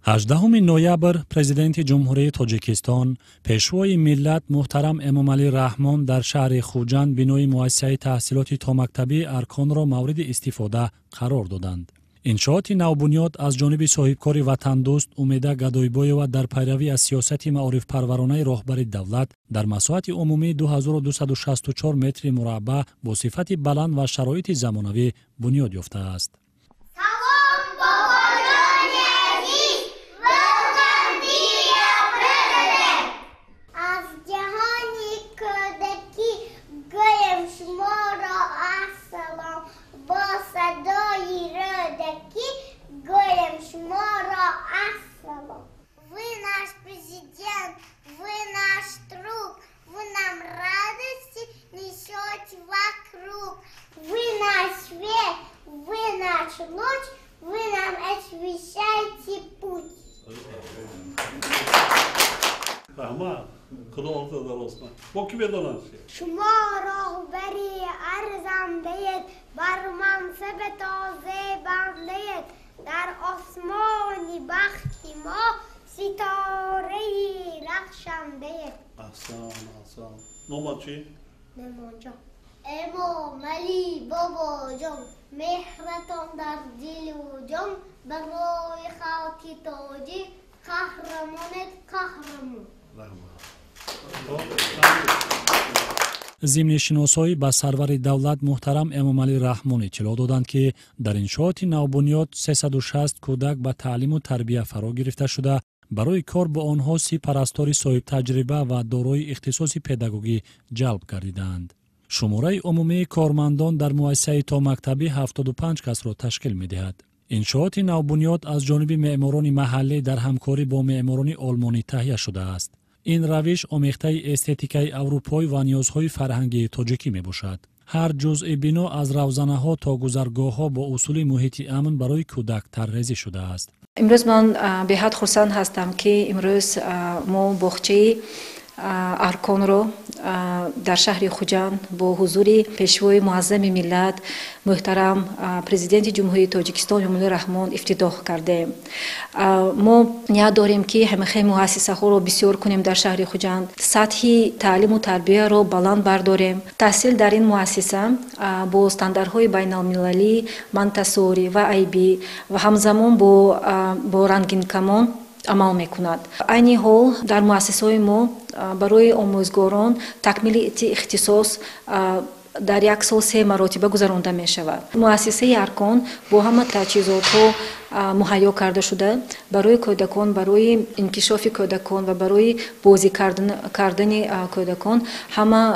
18 نوامبر پرزیدنت جمهوری تاجیکستان پیشوای ملت محترم امامعلی رحمان در شهر خوجند بنای مؤسسه تحصیلات تا مکتبی ارکان را مورد استفاده قرار دادند. انشاءات نوبنیاد از جانب صاحبکار وطن دوست امیده گدایبای و در پیروی از سیاست معارف پرورانه رهبر دولت در مساحت عمومی 2264 متر مربع با صفت بلند و شرایط زمانوی بنیاد یافته است. Вы наш президент, вы наш друг, вы нам радости несете вокруг. Вы наш свет, вы наш луч, вы нам освещаете путь. شما راهبری ارزنده‌اید، بر منصب تازه بنده‌اید، در آسمانی بخت ما ستاره‌ای رخشنده‌اید. احسان. نام چی؟ نام جان. امامعلی بابا جان، مهرتان در دل و جان، برای خاک تاجیک قهرمانت قهرمان. ضمن شناسایی به سرور دولت محترم امامعلی رحمان اطلاع دادند که در انشاءات نوبنیاد 360 کودک به تعلیم و تربیت فرا گرفته شده برای کار با آنها 30 پرستار صاحب تجربه و دارای اختصاص پداگوژی جلب گردیدند. شماره عمومی کارمندان در مؤسسه تا مکتبی 75 کس را تشکیل می‌دهد. انشاءات نوبنیاد از جانب معماران محلی در همکاری با معماران آلمانی تهیه شده است. این روش آمیخته استتیکای اروپایی و نیازهای فرهنگی تاجیکی می باشد. هر جزء بنا از روزنه‌ها تا گذرگاه‌ها با اصول محیط امن برای کودک طرح‌ریزی شده است. امروز من به حد خرسند هستم که امروز ما باغچه ارکان رو در شهر خوجند با حضور پیشوای معظم ملت محترم پرزیدنت جمهوری تاجیکستان امامعلی رحمان افتتاح کردیم. ما نیت داریم که همه مؤسسه ها رو بسیار کنیم در شهر خوجند، سطح تعلیم و تربیت رو بلند برداریم. تحصیل در این مؤسسه با استانداردهای بین المللی منتسوری و ایبی و همزمان با رنگین کمان عمل میکند. عین حال در مؤسسه‌های ما برای آموزگاران تکمیل اختصاص در یک سال 3 مراتبه گذرانده می شود. مؤسسه ارکان با همه تجهیزات ها مهیا کرده شده برای کودکان، برای انکشاف کودکان و برای بازی کردن کودکان همه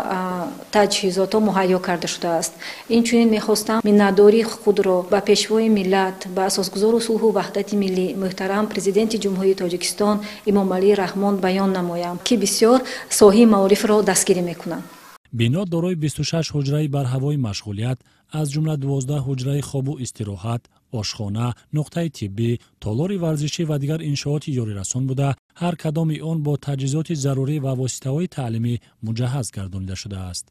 تجهیزات ها مهیا کرده شده است. اینچنین میخواستم منتداری خود را به پیشوای ملت، به اساسگزار صلح و وحدت ملی محترم پرزیدنت جمهوری تاجیکستان امامعلی رحمان بیان نمایم که بسیار ساحه معارف را دستگیری میکنند. بنا دارای 26 حجره بر هوای مشغولیت از جمله 12 حجره خواب و استراحت، آشخانه، نقطه طبی، تالار ورزشی و دیگر انشاءات یاری رسان بوده، هر کدام آن با تجهیزات ضروری و واسطه‌های تعلیمی مجهز گردانیده شده است.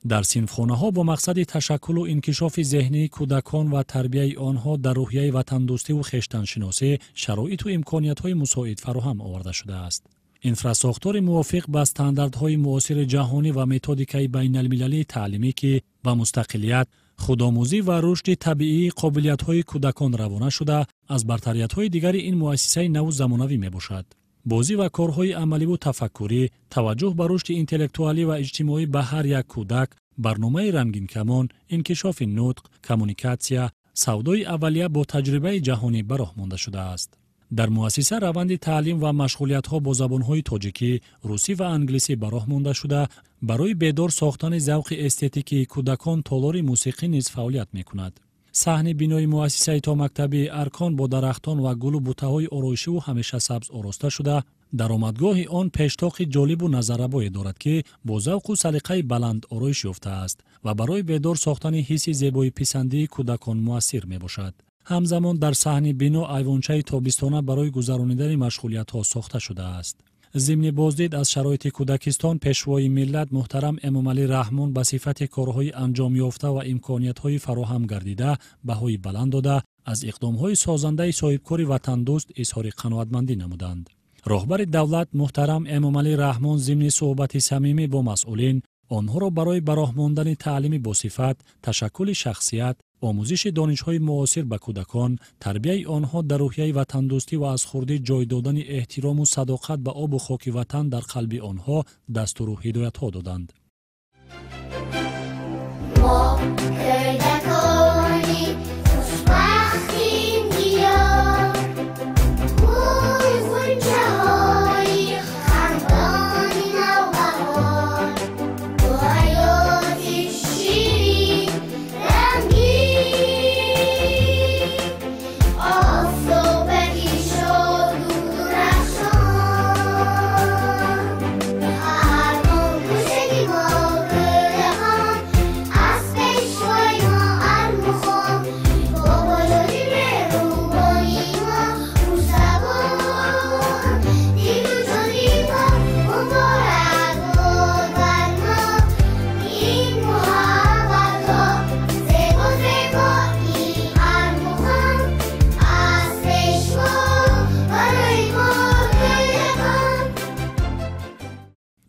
در صنفخانه‌ها با مقصد تشکل و انکشاف ذهنی کودکان و تربیت آنها در روحیه وطن دوستی و خویشتن‌شناسی شرایط و امکانیت‌های مساعد فراهم آورده شده است. انفراساختار موافق با استانداردهای معاصر جهانی و متدیکای بین المللی تعلیمی که با مستقلیت، خودآموزی و رشد طبیعی قابلیت‌های کودکان روانه شده از برتریت‌های دیگر این مؤسسه نو زمانوی میباشد. بازی و کارهای عملی و تفکری، توجه به رشد اینتלקتوالی و اجتماعی به هر یک کودک، برنامه رنگین کمان، انکشاف نطق، کمونیکاسیا، سودای اولیه با تجربه جهانی براه مانده شده است. در مؤسسه روند تعلیم و مشغولیت‌ها با زبان‌های تاجیکی، روسی و انگلیسی براه مانده شده برای بیدار ساختن ذوق استتیکی کودکان تالار موسیقی نیز فعالیت می‌کند. صحن بینای مؤسسه تا مکتبی ارکان با درختان و گل و بوته‌های آرایشی و همیشه سبز آراسته شده، درآمدگاه آن پیشتاق جالب و نظرآبایی دارد که با ذوق و سلیقه بلند آرایش یافته است و برای بیدار ساختن حس زیبایی پسندی کودکان مؤثر میباشد. همزمان در صحن بنا ایوانچه تابستانه برای گذرانیدن مشغولیت‌ها ساخته شده است. ضمن بازدید از شرایط کودکستان، پیشوای ملت محترم امامعلی رحمان به صفت کارهای انجام یافته و امکانیت‌های فراهم گردیده بهای بلند داده از اقدام‌های سازنده صاحبکار وطن دوست اظهار قناعتمندی نمودند. راهبر دولت محترم امامعلی رحمان ضمن صحبت صمیمی با مسئولین آنها را برای براهماندن تعلیم با صفت، تشکل شخصیت، آموزش دانش‌های معاصر به کودکان، تربیت آنها در روحیه وطن دوستی و از خرده جای دادن احترام و صداقت به آب و خاک وطن در قلب آنها دستور و هدایت‌ها دادند.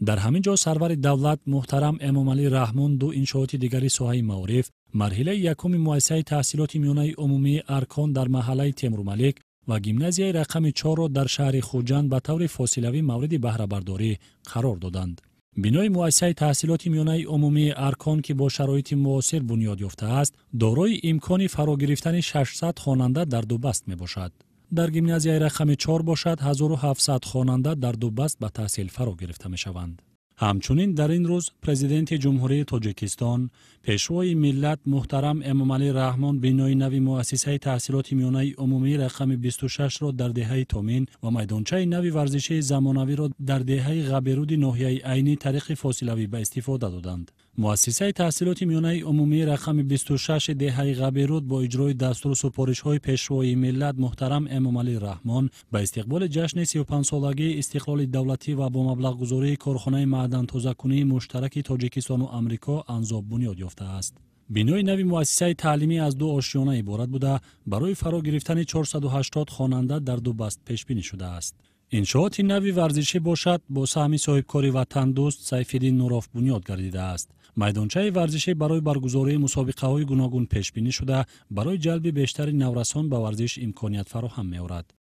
در همین جا سرور دولت محترم امامعلی رحمان دو انشاءات دیگری ساحه معارف، مرحله یکم مؤسسه تحصیلات میانه عمومی ارکان در محله تیمورملک و گیمنازیای رقم 4 را در شهر خوجند به طور فاصلوی مورد بهره برداری قرار دادند. بنای مؤسسه تحصیلات میانه عمومی ارکان که با شرایط معاصر بنیاد یافته است، دارای امکان فرا گرفتن 600 خواننده در دو بست میباشد. در گیمنازیای رقم 4 باشد 1700 خواننده در دو بست به تحصیل فرا گرفته می شوند. همچنین در این روز پرزیدنت جمهوری تاجیکستان پیشوای ملت محترم امامعلی رحمان بنای نوی مؤسسه تحصیلات میانه عمومی رقم 26 را در دهه تامین و میدانچه نوی ورزشی زمانوی را در دهه غبرود ناحیه عینی طریق فاصلوی به استفاده دادند. مؤسسه تحصیلات میانه عمومی رقم 26 دهه غبرود با اجرای دستور و سفارش‌های پیشوای ملت محترم امامعلی رحمان به استقبال جشن 35 سالگی استقلال دولتی و با مبلغ گذاری کارخانه معدن تازه‌کنی مشترک تاجیکستان و آمریکا انجام بنیاد یافته است. بنای نوی مؤسسه تعلیمی از دو آشیانه عبارت بوده برای فرا گرفتن 480 خواننده در دو بست پیش بینی شده است. انشاءات نوی ورزشی باشد با سهم صاحبکار وطن دوست سیف‌الدین نوراف بنیاد گردیده است. میدانچه ورزشی برای برگزاری مسابقه‌های گوناگون پیش بینی شده برای جلب بیشتر نورسان به ورزش امکانیت فراهم می‌آورد.